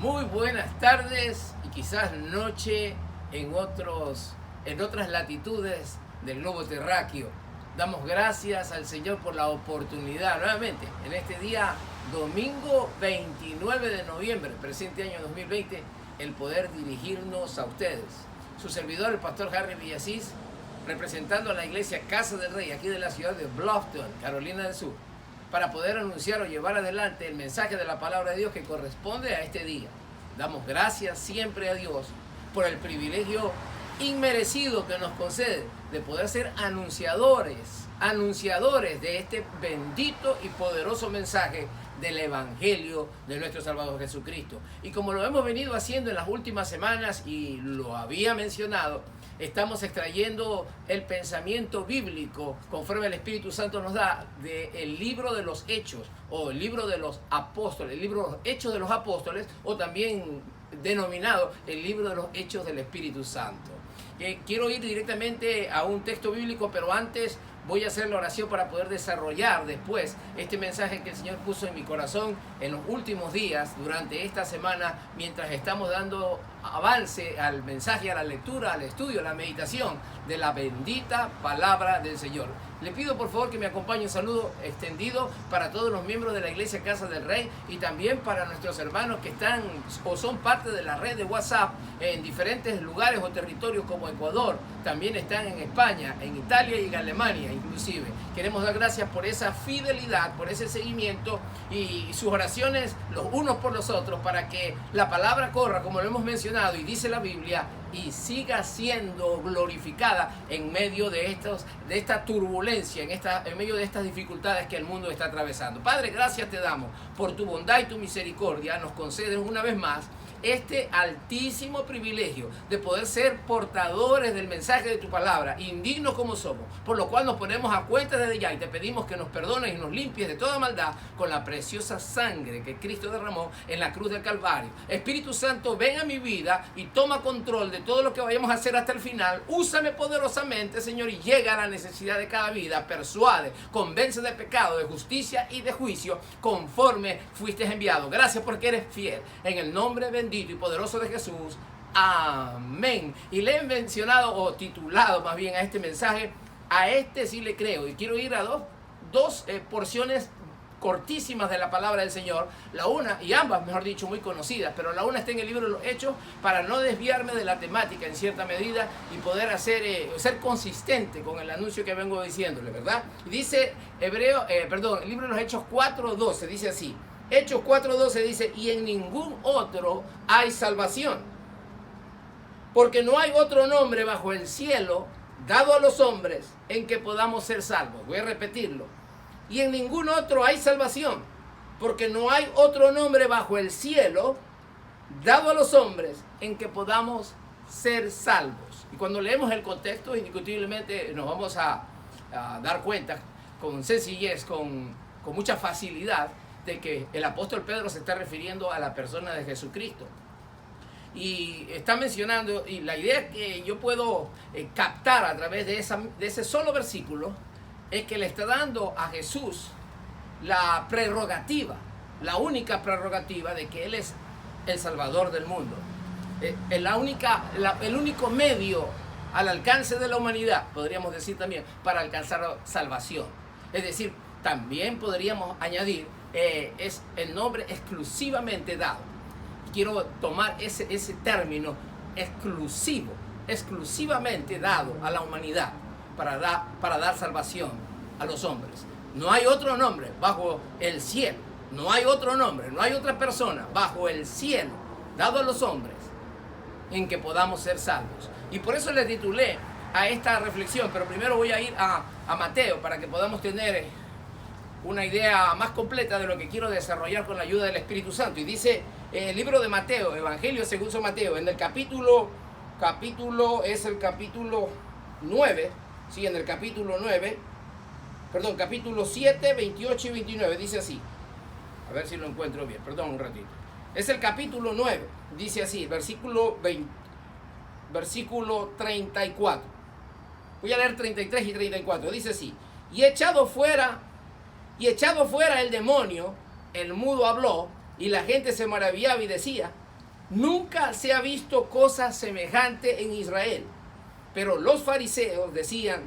Muy buenas tardes y quizás noche en otras latitudes del globo terráqueo. Damos gracias al Señor por la oportunidad nuevamente en este día domingo 29 de noviembre, presente año 2020, el poder dirigirnos a ustedes. Su servidor, el pastor Harry Villasís, representando a la iglesia Casa del Rey aquí de la ciudad de Bluffton, Carolina del Sur, para poder anunciar o llevar adelante el mensaje de la palabra de Dios que corresponde a este día. Damos gracias siempre a Dios por el privilegio inmerecido que nos concede de poder ser anunciadores de este bendito y poderoso mensaje del Evangelio de nuestro Salvador Jesucristo. Y como lo hemos venido haciendo en las últimas semanas y lo había mencionado, estamos extrayendo el pensamiento bíblico conforme el Espíritu Santo nos da del libro de los Hechos o el libro de los Apóstoles, el libro de los Hechos de los Apóstoles, o también denominado el libro de los Hechos del Espíritu Santo. Quiero ir directamente a un texto bíblico, pero antes voy a hacer la oración para poder desarrollar después este mensaje que el Señor puso en mi corazón en los últimos días, durante esta semana, mientras estamos dando avance al mensaje, a la lectura, al estudio, a la meditación de la bendita palabra del Señor. Le pido por favor que me acompañe un saludo extendido para todos los miembros de la Iglesia Casa del Rey y también para nuestros hermanos que están o son parte de la red de WhatsApp en diferentes lugares o territorios como Ecuador, también están en España, en Italia y en Alemania inclusive. Queremos dar gracias por esa fidelidad, por ese seguimiento y sus oraciones los unos por los otros para que la palabra corra, como lo hemos mencionado y dice la Biblia, y siga siendo glorificada en medio de esta turbulencia, en medio de estas dificultades que el mundo está atravesando. Padre, gracias te damos por tu bondad y tu misericordia. Nos concedes una vez más este altísimo privilegio de poder ser portadores del mensaje de tu palabra, indignos como somos, por lo cual nos ponemos a cuenta desde ya y te pedimos que nos perdones y nos limpies de toda maldad con la preciosa sangre que Cristo derramó en la cruz del Calvario. Espíritu Santo, ven a mi vida y toma control de todo lo que vayamos a hacer hasta el final. Úsame poderosamente, Señor, y llega a la necesidad de cada vida. Persuade, convence de pecado, de justicia y de juicio, conforme fuiste enviado. Gracias porque eres fiel. En el nombre bendito y poderoso de Jesús. Amén. Y le he mencionado o titulado más bien a este mensaje, a este sí le creo. Y quiero ir a dos porciones cortísimas de la palabra del Señor, la una, y ambas, mejor dicho, muy conocidas, pero la una está en el libro de los Hechos, para no desviarme de la temática en cierta medida y poder ser consistente con el anuncio que vengo diciéndole, ¿verdad? Y dice el libro de los Hechos 4:12, dice así, Hechos 4:12 dice, y en ningún otro hay salvación, porque no hay otro nombre bajo el cielo dado a los hombres en que podamos ser salvos. Voy a repetirlo. Y en ningún otro hay salvación, porque no hay otro nombre bajo el cielo dado a los hombres en que podamos ser salvos. Y cuando leemos el contexto, indiscutiblemente nos vamos a dar cuenta con sencillez, con mucha facilidad, de que el apóstol Pedro se está refiriendo a la persona de Jesucristo. Y está mencionando, y la idea que yo puedo captar a través de ese solo versículo, es que le está dando a Jesús la prerrogativa, la única prerrogativa de que Él es el Salvador del mundo. El único medio al alcance de la humanidad, podríamos decir también, para alcanzar la salvación. Es decir, también podríamos añadir, es el nombre exclusivamente dado. Quiero tomar ese término exclusivamente dado a la humanidad para dar salvación a los hombres. No hay otro nombre bajo el cielo, no hay otro nombre, no hay otra persona bajo el cielo dado a los hombres en que podamos ser salvos. Y por eso le titulé a esta reflexión, pero primero voy a ir a Mateo para que podamos tener una idea más completa de lo que quiero desarrollar con la ayuda del Espíritu Santo. Y dice el libro de Mateo, Evangelio según San Mateo, en el capítulo 9, sí, en el capítulo 7, 28 y 29, dice así. A ver si lo encuentro bien, perdón un ratito. Es el capítulo 9, dice así, versículo 34. Voy a leer 33 y 34, dice así. Y echado fuera el demonio, el mudo habló, y la gente se maravillaba y decía, Nunca se ha visto cosa semejante en Israel. Pero los fariseos decían,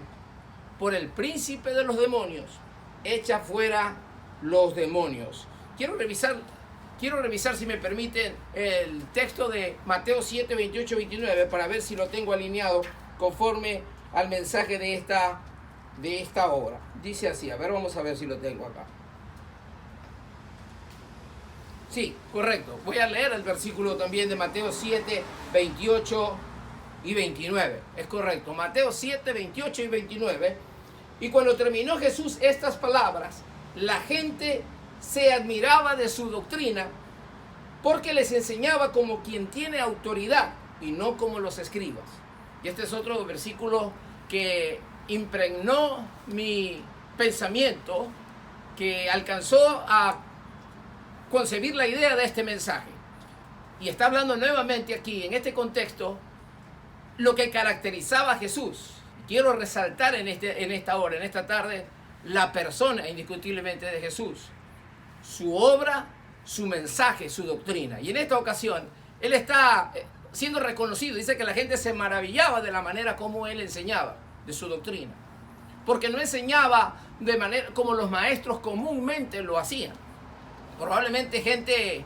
por el príncipe de los demonios, echa fuera los demonios. Quiero revisar, si me permiten, el texto de Mateo 7, 28, 29, para ver si lo tengo alineado conforme al mensaje de esta hora. Dice así, a ver, vamos a ver si lo tengo acá. Sí, correcto. Voy a leer el versículo también de Mateo 7, 28 y 29. Es correcto. Mateo 7, 28 y 29. Y cuando terminó Jesús estas palabras, la gente se admiraba de su doctrina, porque les enseñaba como quien tiene autoridad y no como los escribas. Y este es otro versículo que impregnó mi pensamiento, que alcanzó a concebir la idea de este mensaje. Y está hablando nuevamente aquí, en este contexto, lo que caracterizaba a Jesús. Quiero resaltar en esta hora, en esta tarde, la persona indiscutiblemente de Jesús, su obra, su mensaje, su doctrina. Y en esta ocasión, Él está siendo reconocido. Dice que la gente se maravillaba de la manera como Él enseñaba, de su doctrina. Porque no enseñaba de manera como los maestros comúnmente lo hacían. Probablemente gente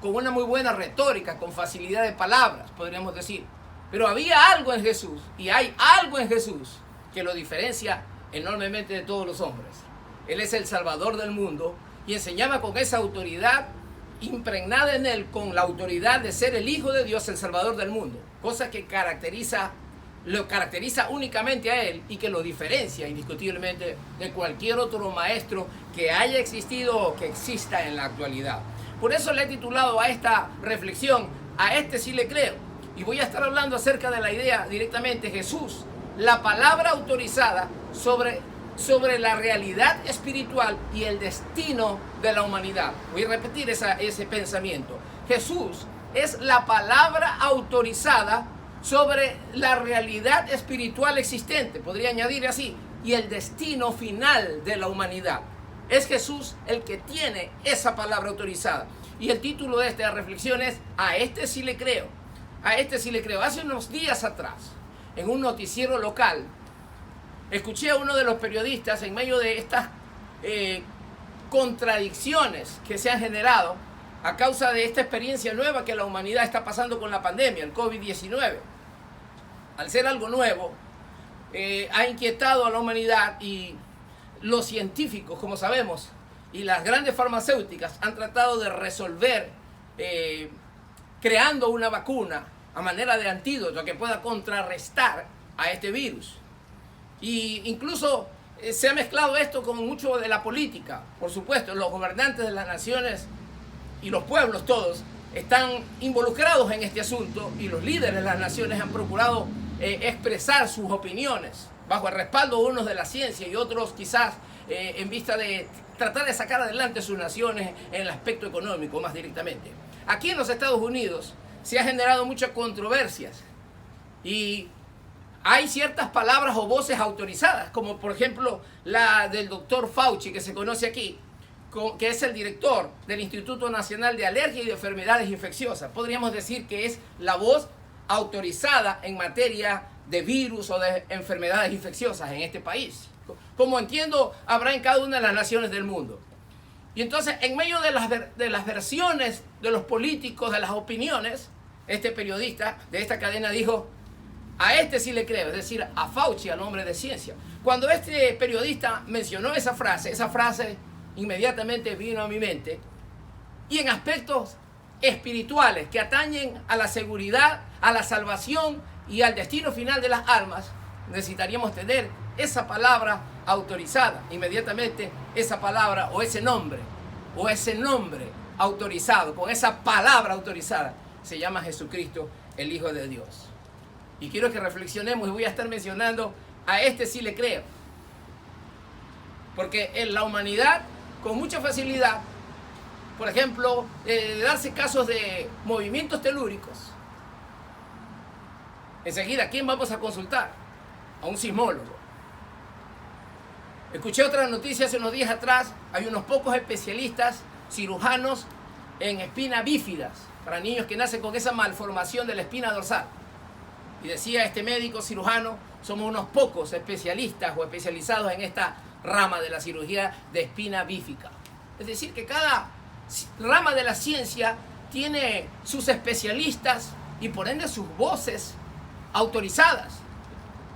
con una muy buena retórica, con facilidad de palabras, podríamos decir. Pero había algo en Jesús, y hay algo en Jesús, que lo diferencia enormemente de todos los hombres. Él es el Salvador del mundo, y enseñaba con esa autoridad impregnada en Él, con la autoridad de ser el Hijo de Dios, el Salvador del mundo. Cosa que lo caracteriza únicamente a Él, y que lo diferencia indiscutiblemente de cualquier otro maestro que haya existido o que exista en la actualidad. Por eso le he titulado a esta reflexión, a este sí le creo. Y voy a estar hablando acerca de la idea directamente, Jesús, la palabra autorizada sobre la realidad espiritual y el destino de la humanidad. Voy a repetir ese pensamiento. Jesús es la palabra autorizada sobre la realidad espiritual existente, podría añadir así, y el destino final de la humanidad. Es Jesús el que tiene esa palabra autorizada. Y el título de esta reflexión es, a este sí le creo. A este sí le creo. Hace unos días atrás, en un noticiero local, escuché a uno de los periodistas en medio de estas contradicciones que se han generado a causa de esta experiencia nueva que la humanidad está pasando con la pandemia, el COVID-19. Al ser algo nuevo, ha inquietado a la humanidad, y los científicos, como sabemos, y las grandes farmacéuticas han tratado de resolver creando una vacuna a manera de antídoto que pueda contrarrestar a este virus. Y incluso se ha mezclado esto con mucho de la política. Por supuesto, los gobernantes de las naciones y los pueblos todos están involucrados en este asunto, y los líderes de las naciones han procurado expresar sus opiniones bajo el respaldo unos de la ciencia y otros quizás en vista de tratar de sacar adelante sus naciones en el aspecto económico más directamente. Aquí en los Estados Unidos se ha generado muchas controversias, y hay ciertas palabras o voces autorizadas, como por ejemplo la del doctor Fauci, que se conoce aquí, que es el director del Instituto Nacional de Alergia y de Enfermedades Infecciosas. Podríamos decir que es la voz autorizada en materia de virus o de enfermedades infecciosas en este país. Como entiendo, habrá en cada una de las naciones del mundo. Y entonces, en medio de las versiones de los políticos, de las opiniones, este periodista de esta cadena dijo, a este sí le creo, es decir, a Fauci, al hombre de ciencia. Cuando este periodista mencionó esa frase inmediatamente vino a mi mente, y en aspectos espirituales que atañen a la seguridad, a la salvación y al destino final de las almas, necesitaríamos tener esa palabra autorizada. Inmediatamente esa palabra o ese nombre autorizado, con esa palabra autorizada, se llama Jesucristo, el Hijo de Dios. Y quiero que reflexionemos, y voy a estar mencionando, a este sí le creo. Porque en la humanidad, con mucha facilidad, por ejemplo, darse casos de movimientos telúricos, enseguida, ¿a quién vamos a consultar? A un sismólogo. Escuché otra noticia hace unos días atrás, hay unos pocos especialistas, cirujanos, en espinas bífidas, para niños que nacen con esa malformación de la espina dorsal. Y decía este médico cirujano, somos unos pocos especialistas o especializados en esta rama de la cirugía de espina bífica. Es decir, que cada rama de la ciencia tiene sus especialistas y por ende sus voces autorizadas.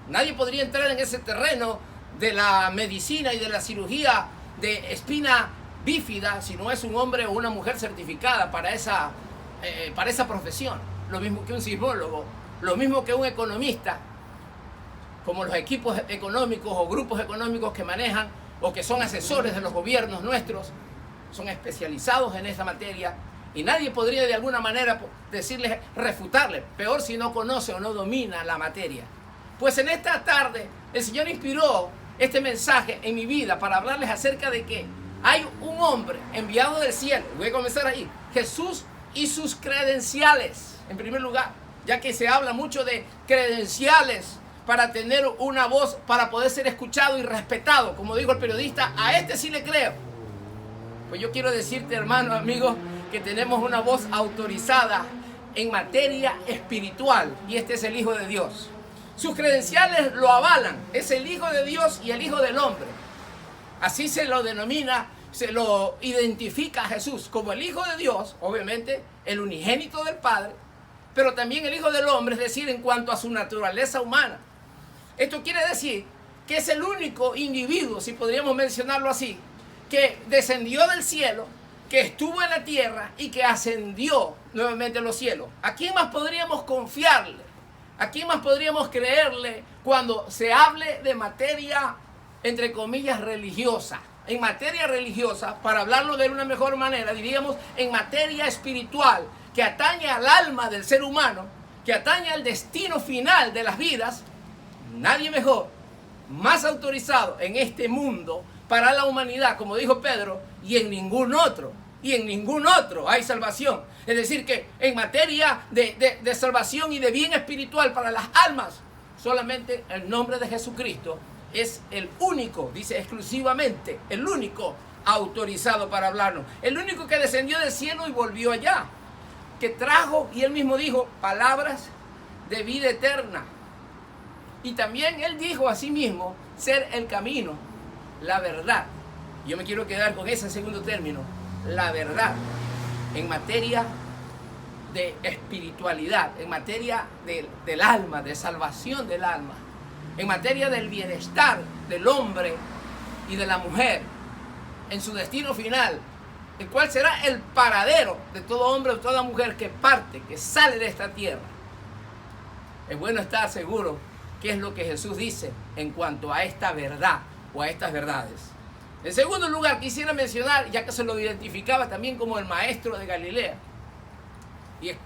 Nadie podría entrar en ese terreno de la medicina y de la cirugía de espina bífida si no es un hombre o una mujer certificada para esa profesión. Lo mismo que un sismólogo, lo mismo que un economista, como los equipos económicos o grupos económicos que manejan o que son asesores de los gobiernos nuestros, son especializados en esa materia y nadie podría de alguna manera decirles, refutarle, peor si no conoce o no domina la materia. Pues en esta tarde el Señor inspiró este mensaje en mi vida para hablarles acerca de que hay un hombre enviado del cielo. Voy a comenzar ahí. Jesús y sus credenciales, en primer lugar, ya que se habla mucho de credenciales para tener una voz, para poder ser escuchado y respetado. Como dijo el periodista, a este sí le creo. Pues yo quiero decirte, hermano, amigo, que tenemos una voz autorizada en materia espiritual y este es el Hijo de Dios. Sus credenciales lo avalan, es el Hijo de Dios y el Hijo del Hombre. Así se lo denomina, se lo identifica a Jesús como el Hijo de Dios, obviamente el unigénito del Padre, pero también el Hijo del Hombre, es decir, en cuanto a su naturaleza humana. Esto quiere decir que es el único individuo, si podríamos mencionarlo así, que descendió del cielo, que estuvo en la tierra y que ascendió nuevamente a los cielos. ¿A quién más podríamos confiarle? ¿A quién más podríamos creerle cuando se hable de materia, entre comillas, religiosa? En materia religiosa, para hablarlo de una mejor manera, diríamos en materia espiritual, que atañe al alma del ser humano, que atañe al destino final de las vidas, nadie mejor, más autorizado en este mundo para la humanidad, como dijo Pedro, y en ningún otro hay salvación. Es decir, que en materia de salvación y de bien espiritual para las almas, solamente el nombre de Jesucristo es el único, dice exclusivamente, el único autorizado para hablarnos. El único que descendió del cielo y volvió allá, que trajo, y él mismo dijo, palabras de vida eterna. Y también él dijo a sí mismo, ser el camino, la verdad. Yo me quiero quedar con ese segundo término, la verdad, en materia de espiritualidad, en materia del alma, de salvación del alma, en materia del bienestar del hombre y de la mujer, en su destino final, el cual será el paradero de todo hombre o toda mujer que parte, que sale de esta tierra. Es bueno estar seguro qué es lo que Jesús dice en cuanto a esta verdad o a estas verdades. En segundo lugar, quisiera mencionar, ya que se lo identificaba también como el maestro de Galilea,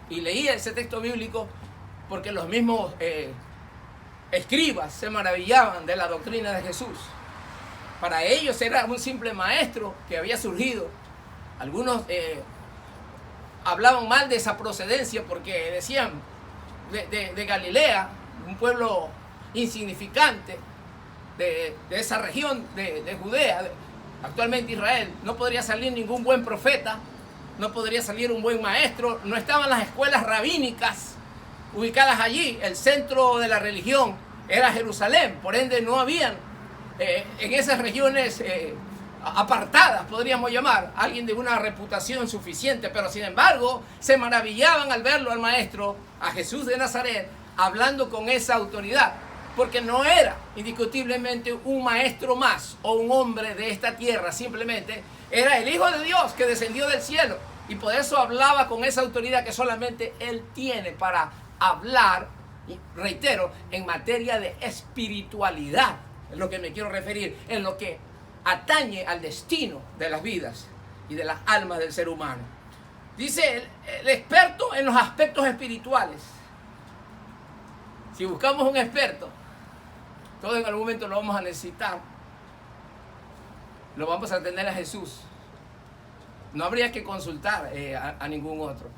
y leía ese texto bíblico porque los mismos escribas se maravillaban de la doctrina de Jesús. Para ellos era un simple maestro que había surgido. Algunos hablaban mal de esa procedencia porque decían de Galilea, un pueblo insignificante de esa región de Judea, actualmente Israel, no podría salir ningún buen profeta, no podría salir un buen maestro, no estaban las escuelas rabínicas ubicadas allí, el centro de la religión era Jerusalén, por ende no habían en esas regiones apartadas, podríamos llamar, alguien de una reputación suficiente, pero sin embargo se maravillaban al verlo al maestro, a Jesús de Nazaret, hablando con esa autoridad, porque no era indiscutiblemente un maestro más o un hombre de esta tierra, simplemente era el Hijo de Dios que descendió del cielo y por eso hablaba con esa autoridad que solamente Él tiene para hablar, y reitero, en materia de espiritualidad, es lo que me quiero referir, en lo que atañe al destino de las vidas y de las almas del ser humano. Dice el experto en los aspectos espirituales. Si buscamos un experto, todos en algún momento lo vamos a necesitar. Lo vamos a tener a Jesús. No habría que consultar a ningún otro.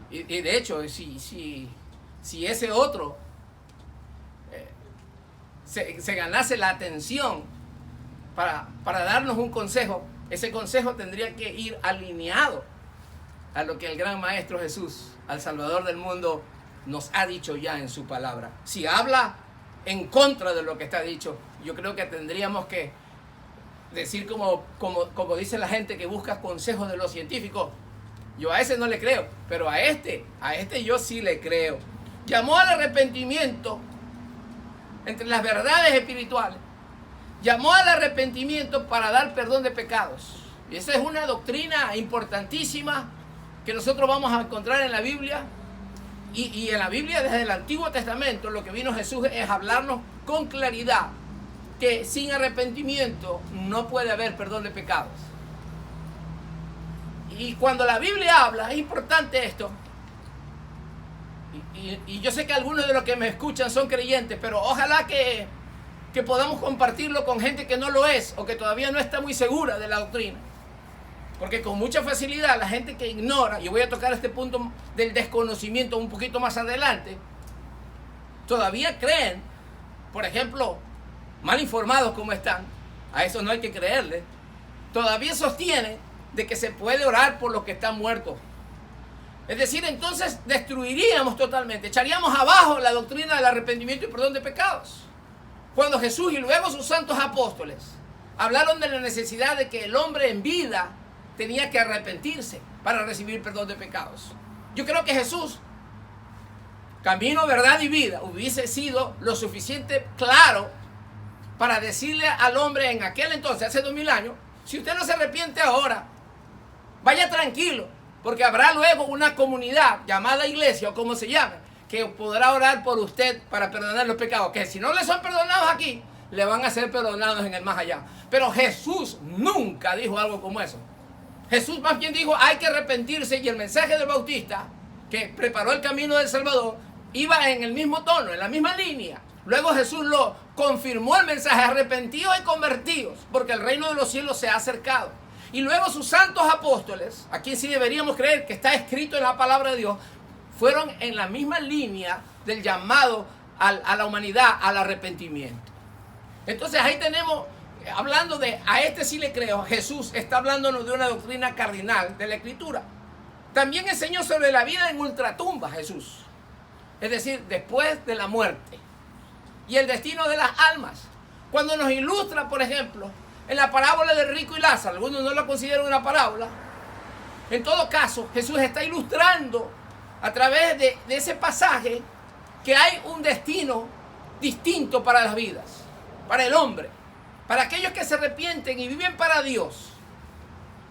Y de hecho, si ese otro se ganase la atención para darnos un consejo, ese consejo tendría que ir alineado a lo que el gran Maestro Jesús, al Salvador del mundo, nos ha dicho ya en su palabra. Si habla en contra de lo que está dicho, yo creo que tendríamos que decir como dice la gente que busca consejos de los científicos. Yo a ese no le creo, pero a este yo sí le creo. Llamó al arrepentimiento entre las verdades espirituales. Llamó al arrepentimiento para dar perdón de pecados. Y esa es una doctrina importantísima que nosotros vamos a encontrar en la Biblia. Y en la Biblia, desde el Antiguo Testamento, lo que vino Jesús es hablarnos con claridad que sin arrepentimiento no puede haber perdón de pecados. Y cuando la Biblia habla, es importante esto. Y yo sé que algunos de los que me escuchan son creyentes, pero ojalá que podamos compartirlo con gente que no lo es o que todavía no está muy segura de la doctrina. Porque con mucha facilidad la gente que ignora, y voy a tocar este punto del desconocimiento un poquito más adelante, todavía creen, por ejemplo, mal informados como están, a eso no hay que creerle, todavía sostienen de que se puede orar por los que están muertos. Es decir, entonces destruiríamos totalmente, echaríamos abajo la doctrina del arrepentimiento y perdón de pecados. Cuando Jesús y luego sus santos apóstoles hablaron de la necesidad de que el hombre en vida tenía que arrepentirse para recibir perdón de pecados. Yo creo que Jesús, camino, verdad y vida, hubiese sido lo suficiente claro para decirle al hombre en aquel entonces, hace 2000 años, si usted no se arrepiente ahora, vaya tranquilo, porque habrá luego una comunidad llamada iglesia o como se llame, que podrá orar por usted para perdonar los pecados, que si no le son perdonados aquí, le van a ser perdonados en el más allá. Pero Jesús nunca dijo algo como eso. Jesús más bien dijo, hay que arrepentirse, y el mensaje del Bautista, que preparó el camino del Salvador, iba en el mismo tono, en la misma línea. Luego Jesús lo confirmó el mensaje, arrepentidos y convertidos, porque el reino de los cielos se ha acercado. Y luego sus santos apóstoles, aquí sí deberíamos creer que está escrito en la palabra de Dios, fueron en la misma línea del llamado a la humanidad al arrepentimiento. Entonces ahí tenemos, hablando de, a este sí le creo, Jesús está hablándonos de una doctrina cardinal de la Escritura. También enseñó sobre la vida en ultratumba Jesús, es decir, después de la muerte, y el destino de las almas. Cuando nos ilustra, por ejemplo, en la parábola del rico y Lázaro, algunos no la consideran una parábola, en todo caso, Jesús está ilustrando a través de ese pasaje que hay un destino distinto para las vidas, para el hombre. Para aquellos que se arrepienten y viven para Dios,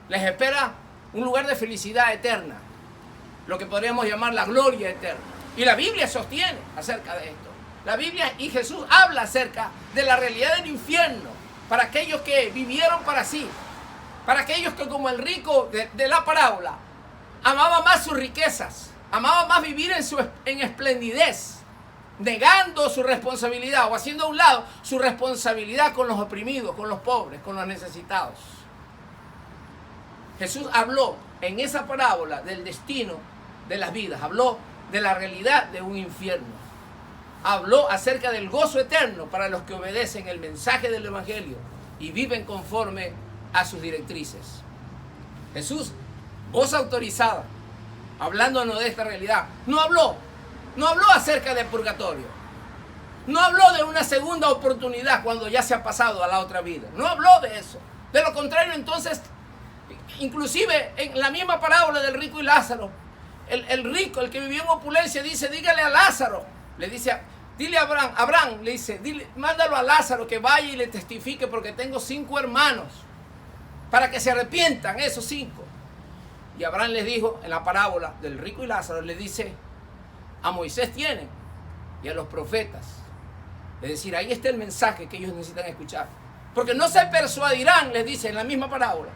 les espera un lugar de felicidad eterna, lo que podríamos llamar la gloria eterna. Y la Biblia sostiene acerca de esto. La Biblia y Jesús habla acerca de la realidad del infierno para aquellos que vivieron para sí, para aquellos que, como el rico de la parábola, amaba más sus riquezas, amaba más vivir en esplendidez, negando su responsabilidad o haciendo a un lado su responsabilidad con los oprimidos, con los pobres, con los necesitados. Jesús habló en esa parábola del destino de las vidas, habló de la realidad de un infierno, habló acerca del gozo eterno para los que obedecen el mensaje del Evangelio y viven conforme a sus directrices. Jesús, voz autorizada, hablándonos de esta realidad, no habló acerca del purgatorio, no habló de una segunda oportunidad cuando ya se ha pasado a la otra vida, no habló de eso. De lo contrario, entonces, inclusive en la misma parábola del rico y Lázaro, el rico, el que vivió en opulencia, dice, dígale a Lázaro, le dice, dile a Abraham, le dice, mándalo a Lázaro que vaya y le testifique porque tengo 5 hermanos, para que se arrepientan esos 5. Y Abraham les dijo, en la parábola del rico y Lázaro, le dice, a Moisés tienen y a los profetas. Es decir, ahí está el mensaje que ellos necesitan escuchar. Porque no se persuadirán, les dice en la misma parábola,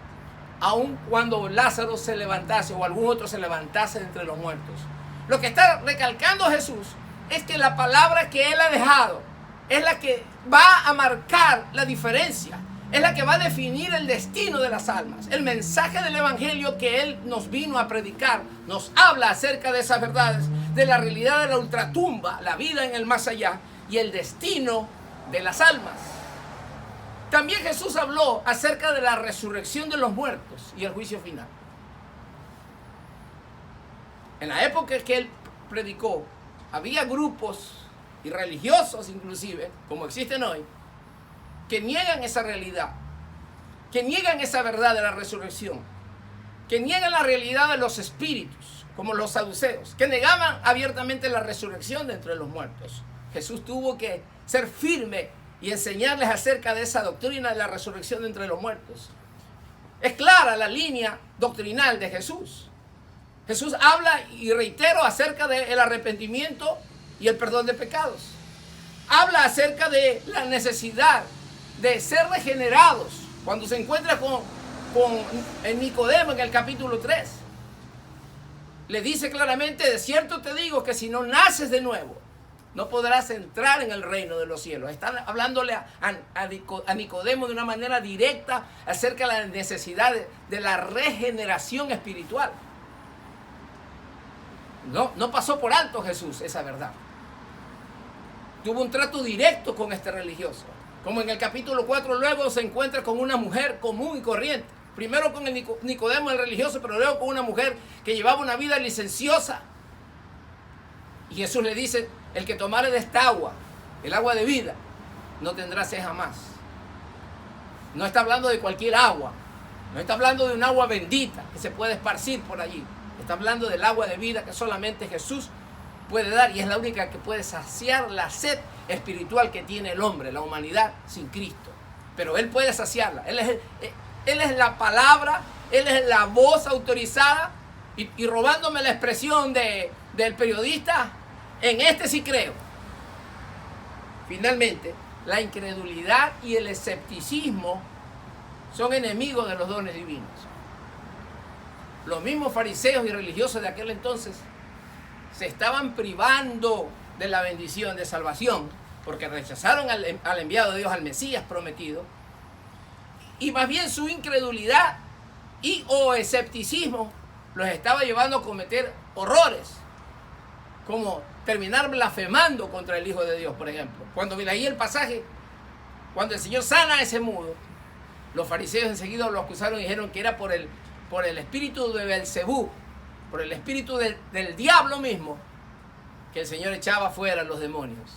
aun cuando Lázaro se levantase o algún otro se levantase entre los muertos. Lo que está recalcando Jesús es que la palabra que Él ha dejado es la que va a marcar la diferencia, es la que va a definir el destino de las almas. El mensaje del Evangelio que Él nos vino a predicar nos habla acerca de esas verdades, de la realidad de la ultratumba, la vida en el más allá y el destino de las almas. También Jesús habló acerca de la resurrección de los muertos y el juicio final. En la época que él predicó, había grupos y religiosos inclusive, como existen hoy, que niegan esa realidad, que niegan esa verdad de la resurrección, que niegan la realidad de los espíritus, como los saduceos, que negaban abiertamente la resurrección de entre los muertos. Jesús tuvo que ser firme y enseñarles acerca de esa doctrina de la resurrección de entre los muertos. Es clara la línea doctrinal de Jesús. Jesús habla, y reitero, acerca del arrepentimiento y el perdón de pecados. Habla acerca de la necesidad de ser regenerados. Cuando se encuentra con Nicodemo en el capítulo 3, le dice claramente: de cierto te digo que si no naces de nuevo, no podrás entrar en el reino de los cielos. Están hablándole a Nicodemo de una manera directa acerca de la necesidad de la regeneración espiritual. No pasó por alto Jesús esa verdad. Tuvo un trato directo con este religioso. Como en el capítulo 4 luego se encuentra con una mujer común y corriente. Primero con el Nicodemo, el religioso, pero luego con una mujer que llevaba una vida licenciosa. Y Jesús le dice: el que tomare de esta agua, el agua de vida, no tendrá sed jamás. No está hablando de cualquier agua. No está hablando de un agua bendita que se puede esparcir por allí. Está hablando del agua de vida que solamente Jesús puede dar, y es la única que puede saciar la sed espiritual que tiene el hombre, la humanidad, sin Cristo. Pero Él puede saciarla. Él es la palabra, Él es la voz autorizada. Y robándome la expresión del periodista, en este sí creo. Finalmente, la incredulidad y el escepticismo son enemigos de los dones divinos. Los mismos fariseos y religiosos de aquel entonces se estaban privando de la bendición de salvación porque rechazaron al enviado de Dios, al Mesías prometido, y más bien su incredulidad o escepticismo los estaba llevando a cometer horrores, como terminar blasfemando contra el Hijo de Dios, por ejemplo. Cuando leí el pasaje, cuando el Señor sana a ese mudo, los fariseos enseguida lo acusaron y dijeron que era por el espíritu de Belcebú, por el espíritu del diablo mismo, que el Señor echaba fuera a los demonios.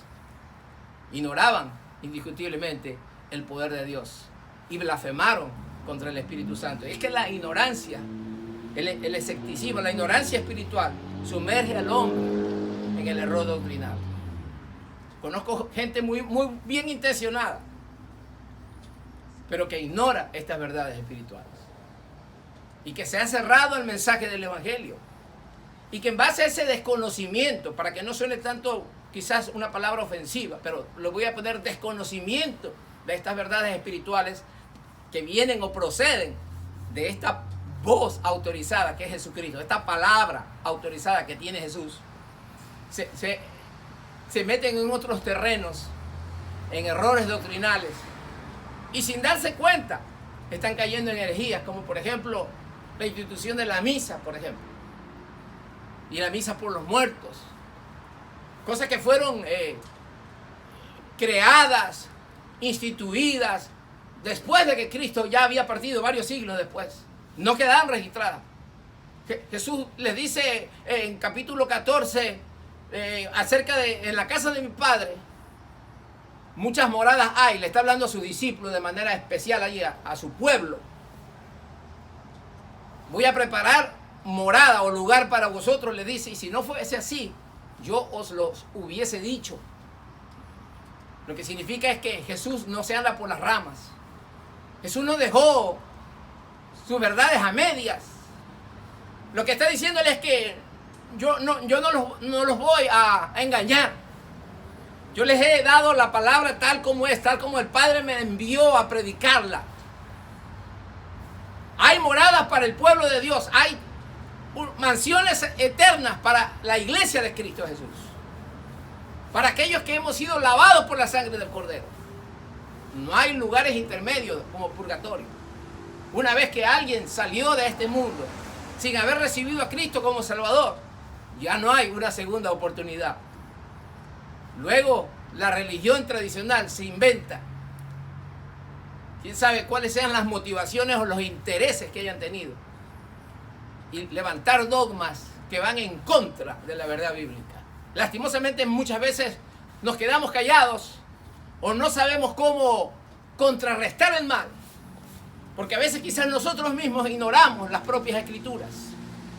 Ignoraban indiscutiblemente el poder de Dios y blasfemaron contra el Espíritu Santo. Y es que la ignorancia, el escepticismo, la ignorancia espiritual sumerge al hombre en el error doctrinal. Conozco gente muy bien intencionada, pero que ignora estas verdades espirituales y que se ha cerrado al mensaje del Evangelio, y que en base a ese desconocimiento, para que no suene tanto quizás una palabra ofensiva, pero lo voy a poner desconocimiento de estas verdades espirituales que vienen o proceden de esta voz autorizada que es Jesucristo, esta palabra autorizada que tiene Jesús, se meten en otros terrenos, en errores doctrinales, y sin darse cuenta están cayendo en herejías, como por ejemplo la institución de la misa, por ejemplo, y la misa por los muertos, cosas que fueron creadas, instituidas después de que Cristo ya había partido, varios siglos después, no quedaban registradas. Jesús les dice en capítulo 14 acerca de: en la casa de mi Padre muchas moradas hay. Le está hablando a sus discípulos de manera especial allí, a su pueblo. Voy a preparar morada o lugar para vosotros, le dice, y si no fuese así, yo os los hubiese dicho. Lo que significa es que Jesús no se anda por las ramas. Jesús no dejó sus verdades a medias. Lo que está diciéndole es que yo no los voy a engañar. Yo les he dado la palabra tal como es, tal como el Padre me envió a predicarla. Hay moradas para el pueblo de Dios, hay mansiones eternas para la iglesia de Cristo Jesús, para aquellos que hemos sido lavados por la sangre del Cordero. No hay lugares intermedios como purgatorio. Una vez que alguien salió de este mundo sin haber recibido a Cristo como Salvador, ya no hay una segunda oportunidad. Luego la religión tradicional se inventa. Quién sabe cuáles sean las motivaciones o los intereses que hayan tenido, y levantar dogmas que van en contra de la verdad bíblica. Lastimosamente muchas veces nos quedamos callados o no sabemos cómo contrarrestar el mal, porque a veces quizás nosotros mismos ignoramos las propias escrituras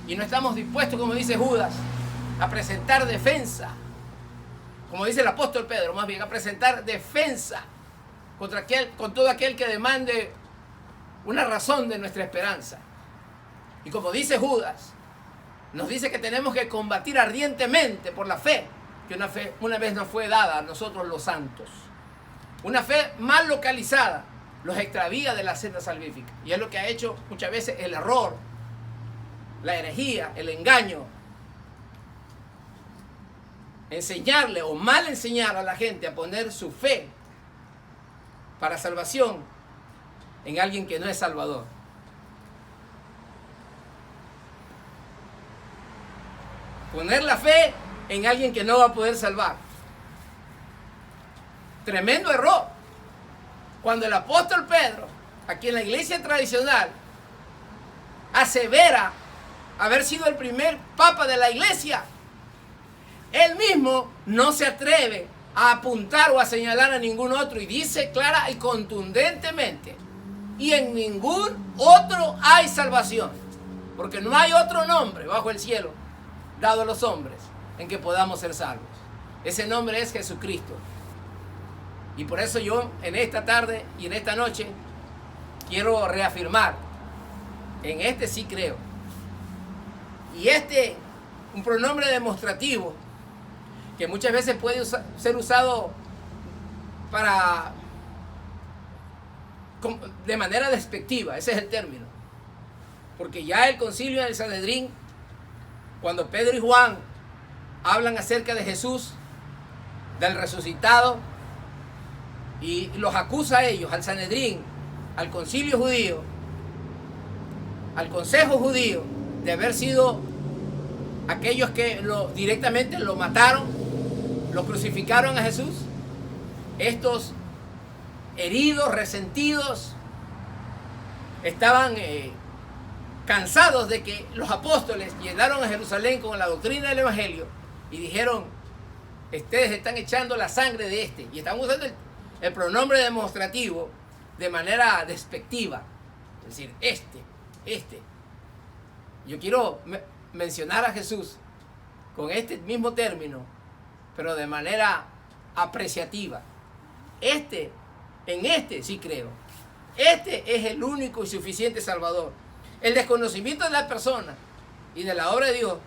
y no estamos dispuestos, como dice Judas, a presentar defensa, como dice el apóstol Pedro, más bien a presentar defensa con todo aquel que demande una razón de nuestra esperanza. Y como dice Judas, nos dice que tenemos que combatir ardientemente por la fe, que una vez nos fue dada a nosotros los santos. Una fe mal localizada los extravía de la senda salvífica. Y es lo que ha hecho muchas veces el error, la herejía, el engaño. Enseñarle o mal enseñar a la gente a poner su fe para salvación en alguien que no es salvador. Poner la fe en alguien que no va a poder salvar. Tremendo error. Cuando el apóstol Pedro, aquí en la iglesia tradicional, asevera haber sido el primer papa de la iglesia, él mismo no se atreve a apuntar o a señalar a ningún otro y dice clara y contundentemente: y en ningún otro hay salvación, porque no hay otro nombre bajo el cielo dado a los hombres en que podamos ser salvos. Ese nombre es Jesucristo. Y por eso yo en esta tarde y en esta noche quiero reafirmar: en este sí creo. Y un pronombre demostrativo que muchas veces puede ser usado de manera despectiva, ese es el término. Porque ya el concilio del Sanedrín, cuando Pedro y Juan hablan acerca de Jesús, del resucitado, y los acusa a ellos, al Sanedrín, al concilio judío, al consejo judío, de haber sido aquellos que directamente lo mataron, lo crucificaron a Jesús. Estos heridos, resentidos, estaban cansados de que los apóstoles llegaron a Jerusalén con la doctrina del Evangelio y dijeron: ustedes están echando la sangre de este. Y están usando el pronombre demostrativo de manera despectiva. Es decir, este. Yo quiero mencionar a Jesús con este mismo término, pero de manera apreciativa. En este sí creo. Este es el único y suficiente Salvador. El desconocimiento de la persona y de la obra de Dios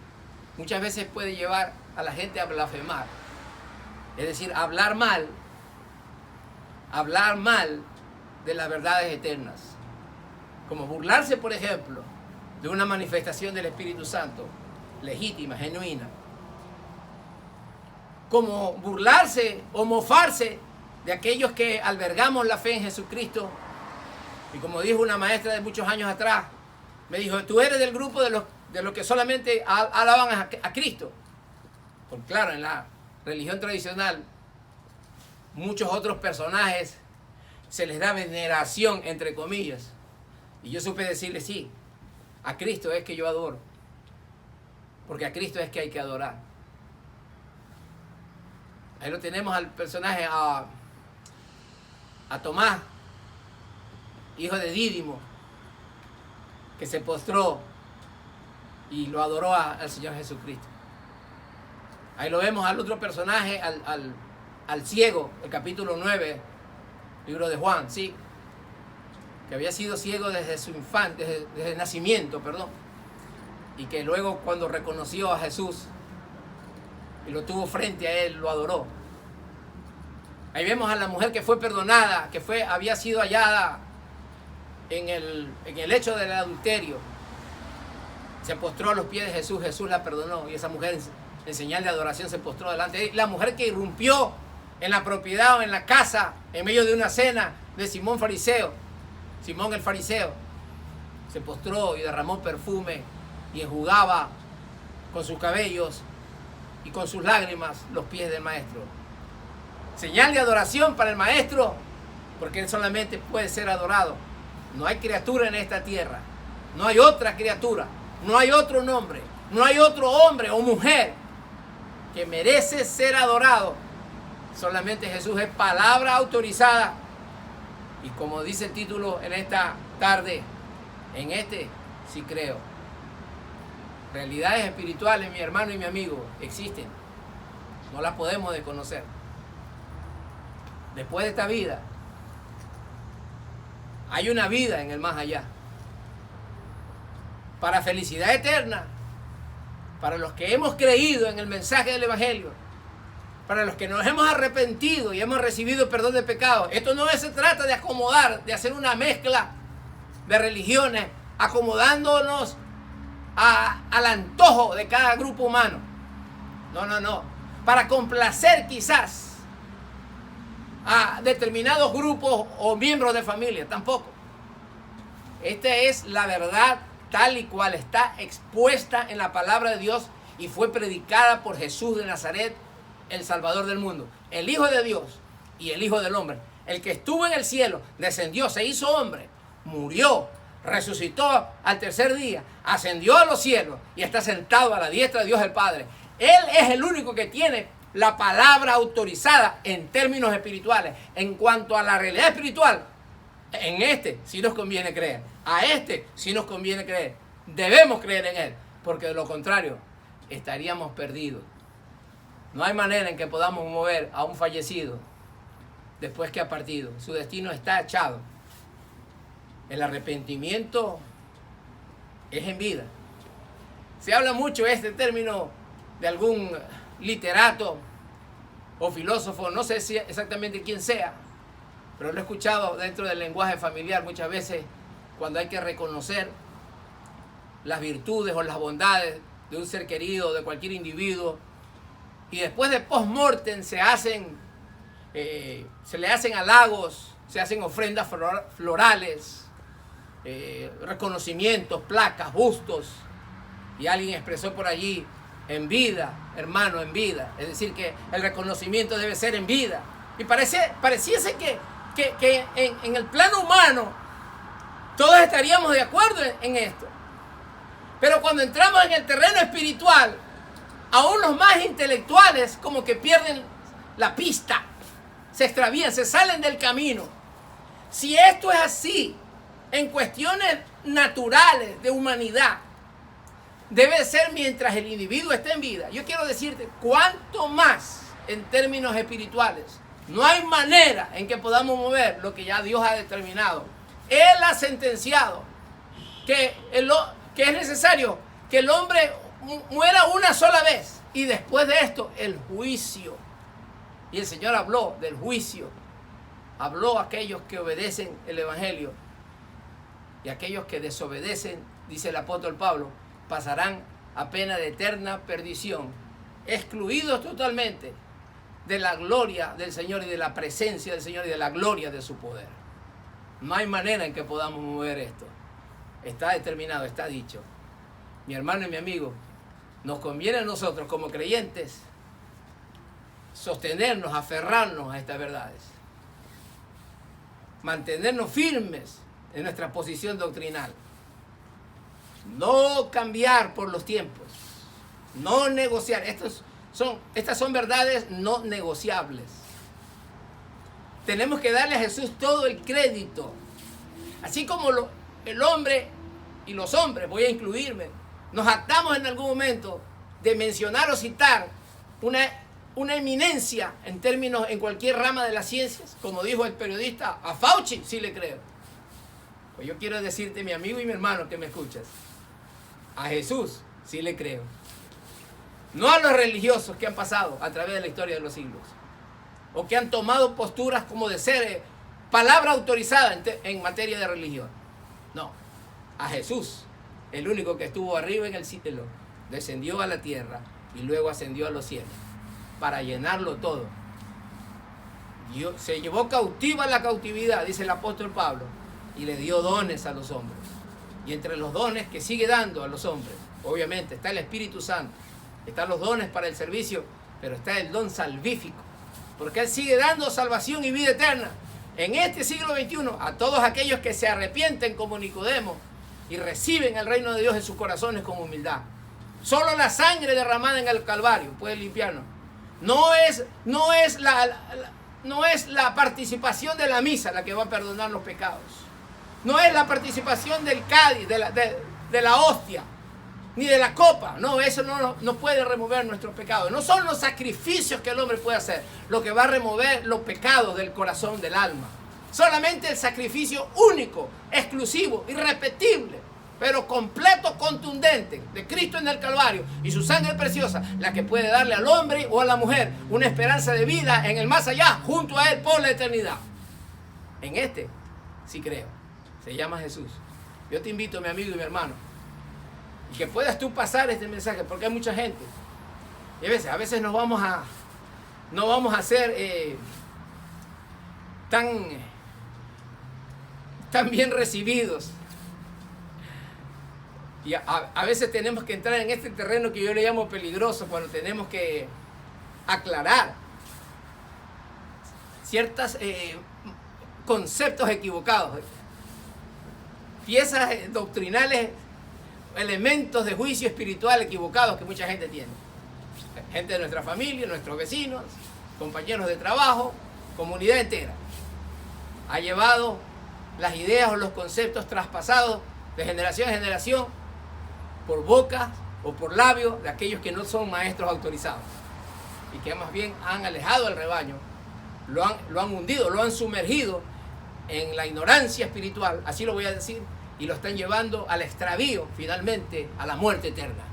muchas veces puede llevar a la gente a blasfemar. Es decir, hablar mal de las verdades eternas. Como burlarse, por ejemplo, de una manifestación del Espíritu Santo, legítima, genuina. Como burlarse o mofarse de aquellos que albergamos la fe en Jesucristo. Y como dijo una maestra de muchos años atrás, me dijo: tú eres del grupo de los que solamente alaban a Cristo. Porque claro, en la religión tradicional, muchos otros personajes se les da veneración, entre comillas. Y yo supe decirle: sí, a Cristo es que yo adoro. Porque a Cristo es que hay que adorar. Ahí lo tenemos al personaje, a Tomás, hijo de Dídimo, que se postró y lo adoró al Señor Jesucristo. Ahí lo vemos al otro personaje, al ciego, el capítulo 9, libro de Juan, sí, que había sido ciego desde su infancia, desde el nacimiento, perdón, y que luego, cuando reconoció a Jesús y lo tuvo frente a él, lo adoró. Ahí vemos a la mujer que fue perdonada, que había sido hallada en el hecho del adulterio. Se postró a los pies de Jesús, Jesús la perdonó, y esa mujer, en señal de adoración, se postró delante de él. La mujer que irrumpió en la propiedad o en la casa en medio de una cena de Simón el fariseo, se postró y derramó perfume y enjugaba con sus cabellos y con sus lágrimas los pies del maestro. Señal de adoración para el maestro, porque él solamente puede ser adorado. No hay criatura en esta tierra, no hay otra criatura, no hay otro nombre No hay otro hombre o mujer que merece ser adorado. Solamente Jesús es palabra autorizada. Y como dice el título en esta tarde, en este sí creo. Realidades espirituales, mi hermano y mi amigo, existen. No las podemos desconocer. Después de esta vida, hay una vida en el más allá. Para felicidad eterna, para los que hemos creído en el mensaje del Evangelio, para los que nos hemos arrepentido y hemos recibido perdón de pecados. Esto no se trata de acomodar, de hacer una mezcla de religiones, acomodándonos al antojo de cada grupo humano. No. Para complacer quizás a determinados grupos o miembros de familia, tampoco. Esta es la verdad tal y cual está expuesta en la palabra de Dios y fue predicada por Jesús de Nazaret, el Salvador del mundo, el Hijo de Dios y el Hijo del hombre, el que estuvo en el cielo, descendió, se hizo hombre, murió, resucitó al tercer día, ascendió a los cielos y está sentado a la diestra de Dios el Padre. Él es el único que tiene la palabra autorizada en términos espirituales. En cuanto a la realidad espiritual, en este sí nos conviene creer, a este sí nos conviene creer, debemos creer en él, porque de lo contrario estaríamos perdidos. No hay manera en que podamos mover a un fallecido después que ha partido. Su destino está echado. El arrepentimiento es en vida. Se habla mucho este término de algún literato o filósofo, no sé si exactamente quién sea, pero lo he escuchado dentro del lenguaje familiar muchas veces cuando hay que reconocer las virtudes o las bondades de un ser querido, de cualquier individuo, y después de post-mortem se le hacen halagos, se hacen ofrendas florales, reconocimientos, placas, bustos, y alguien expresó por allí, en vida, hermano, en vida. Es decir, que el reconocimiento debe ser en vida. Y pareciese que en el plano humano todos estaríamos de acuerdo en esto. Pero cuando entramos en el terreno espiritual, aún los más intelectuales como que pierden la pista, se extravían, se salen del camino. Si esto es así, en cuestiones naturales de humanidad, debe ser mientras el individuo esté en vida. Yo quiero decirte, cuánto más en términos espirituales. No hay manera en que podamos mover lo que ya Dios ha determinado. Él ha sentenciado que es necesario que el hombre muera una sola vez y después de esto el juicio. Y el Señor habló del juicio. Habló a aquellos que obedecen el Evangelio y aquellos que desobedecen, dice el apóstol Pablo, pasarán a pena de eterna perdición, excluidos totalmente de la gloria del Señor y de la presencia del Señor y de la gloria de su poder. No hay manera en que podamos mover esto. Está determinado, está dicho. Mi hermano y mi amigo, nos conviene a nosotros como creyentes sostenernos, aferrarnos a estas verdades, mantenernos firmes en nuestra posición doctrinal, no cambiar por los tiempos, no negociar. Estas son verdades no negociables. Tenemos que darle a Jesús todo el crédito. Así como el hombre y los hombres, voy a incluirme, nos jactamos en algún momento de mencionar o citar una eminencia en términos en cualquier rama de las ciencias, como dijo el periodista, a Fauci sí le creo. Pues yo quiero decirte, mi amigo y mi hermano que me escuchas, a Jesús sí le creo. No a los religiosos que han pasado a través de la historia de los siglos, o que han tomado posturas como de ser palabra autorizada en materia de religión. No, a Jesús, el único que estuvo arriba en el cielo, descendió a la tierra y luego ascendió a los cielos para llenarlo todo. Dios se llevó cautiva la cautividad, dice el apóstol Pablo, y le dio dones a los hombres. Y entre los dones que sigue dando a los hombres, obviamente está el Espíritu Santo, están los dones para el servicio, pero está el don salvífico, porque Él sigue dando salvación y vida eterna en este siglo XXI a todos aquellos que se arrepienten como Nicodemo y reciben el reino de Dios en sus corazones con humildad. Solo la sangre derramada en el Calvario puede limpiarnos. No es la participación de la misa la que va a perdonar los pecados. No es la participación del cádiz, de la hostia, ni de la copa. No, eso no puede remover nuestros pecados. No son los sacrificios que el hombre puede hacer lo que va a remover los pecados del corazón, del alma. Solamente el sacrificio único, exclusivo, irrepetible, pero completo, contundente, de Cristo en el Calvario y su sangre preciosa, la que puede darle al hombre o a la mujer una esperanza de vida en el más allá, junto a Él por la eternidad. En este sí creo. Se llama Jesús. Yo te invito, mi amigo y mi hermano, y que puedas tú pasar este mensaje, porque hay mucha gente. Y a veces no vamos a ser tan bien recibidos. Y a veces tenemos que entrar en este terreno que yo le llamo peligroso, cuando tenemos que aclarar ciertos conceptos equivocados, piezas doctrinales, elementos de juicio espiritual equivocados que mucha gente tiene. Gente de nuestra familia, nuestros vecinos, compañeros de trabajo, comunidad entera. Ha llevado las ideas o los conceptos traspasados de generación en generación por boca o por labios de aquellos que no son maestros autorizados y que más bien han alejado al rebaño, lo han hundido, lo han sumergido en la ignorancia espiritual, así lo voy a decir, y lo están llevando al extravío, finalmente a la muerte eterna.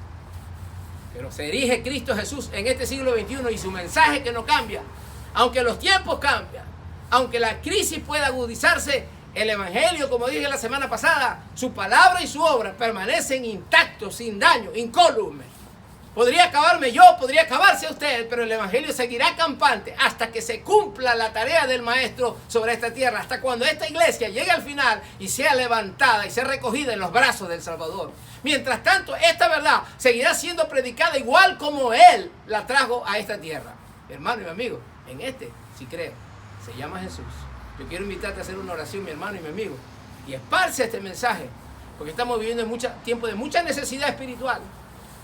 Pero se erige Cristo Jesús en este siglo XXI y su mensaje que no cambia, aunque los tiempos cambian, aunque la crisis pueda agudizarse, el Evangelio, como dije la semana pasada, su palabra y su obra permanecen intactos, sin daño, incólumes. Podría acabarme yo, podría acabarse usted, pero el Evangelio seguirá campante hasta que se cumpla la tarea del Maestro sobre esta tierra, hasta cuando esta iglesia llegue al final y sea levantada y sea recogida en los brazos del Salvador. Mientras tanto, esta verdad seguirá siendo predicada igual como Él la trajo a esta tierra. Hermano y mi amigo, en este sí creo, se llama Jesús. Yo quiero invitarte a hacer una oración, mi hermano y mi amigo, y esparce este mensaje, porque estamos viviendo en tiempo de mucha necesidad espiritual.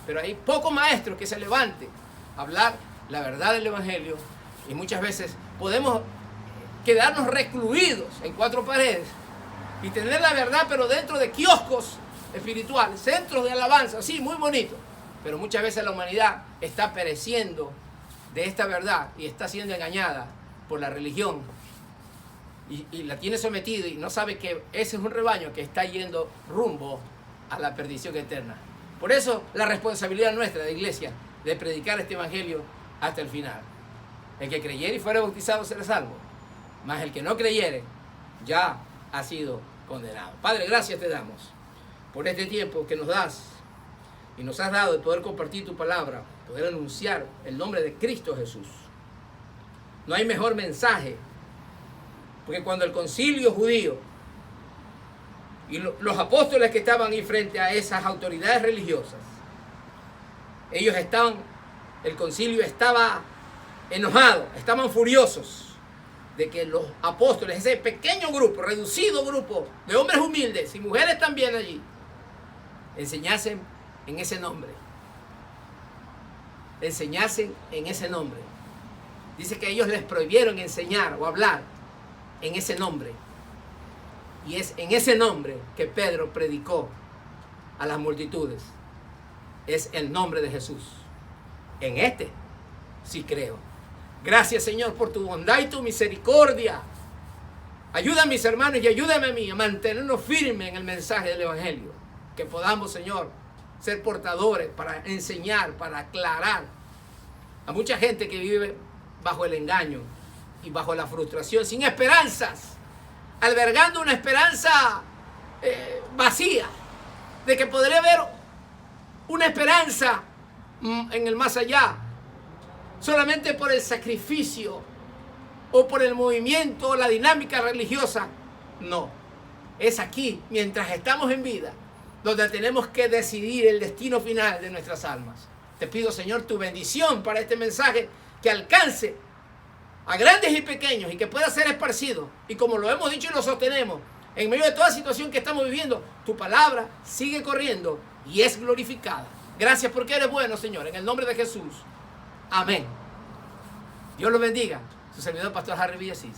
Pero hay pocos maestros que se levanten a hablar la verdad del Evangelio, y muchas veces podemos quedarnos recluidos en cuatro paredes y tener la verdad, pero dentro de kioscos espirituales, centros de alabanza, sí, muy bonito. Pero muchas veces la humanidad está pereciendo de esta verdad y está siendo engañada por la religión y la tiene sometida y no sabe que ese es un rebaño que está yendo rumbo a la perdición eterna. Por eso la responsabilidad nuestra de iglesia de predicar este evangelio hasta el final. El que creyere y fuera bautizado será salvo, mas el que no creyere ya ha sido condenado. Padre, gracias te damos por este tiempo que nos das y nos has dado de poder compartir tu palabra, poder anunciar el nombre de Cristo Jesús. No hay mejor mensaje, porque cuando el concilio judío y los apóstoles que estaban ahí frente a esas autoridades religiosas, el concilio estaba enojado, estaban furiosos de que los apóstoles, ese pequeño grupo, reducido grupo de hombres humildes y mujeres también allí, enseñasen en ese nombre. Enseñasen en ese nombre. Dice que ellos les prohibieron enseñar o hablar en ese nombre. Y es en ese nombre que Pedro predicó a las multitudes. Es el nombre de Jesús. En este sí creo. Gracias, Señor, por tu bondad y tu misericordia. Ayuda a mis hermanos y ayúdame a mí a mantenernos firmes en el mensaje del Evangelio. Que podamos, Señor, ser portadores para enseñar, para aclarar a mucha gente que vive bajo el engaño y bajo la frustración, sin esperanzas, albergando una esperanza vacía, de que podría haber una esperanza en el más allá, solamente por el sacrificio o por el movimiento o la dinámica religiosa. No, es aquí, mientras estamos en vida, donde tenemos que decidir el destino final de nuestras almas. Te pido, Señor, tu bendición para este mensaje, que alcance a grandes y pequeños y que pueda ser esparcido. Y como lo hemos dicho y lo sostenemos, en medio de toda situación que estamos viviendo, tu palabra sigue corriendo y es glorificada. Gracias porque eres bueno, Señor, en el nombre de Jesús. Amén. Dios los bendiga. Su servidor, Pastor Harry Villasís.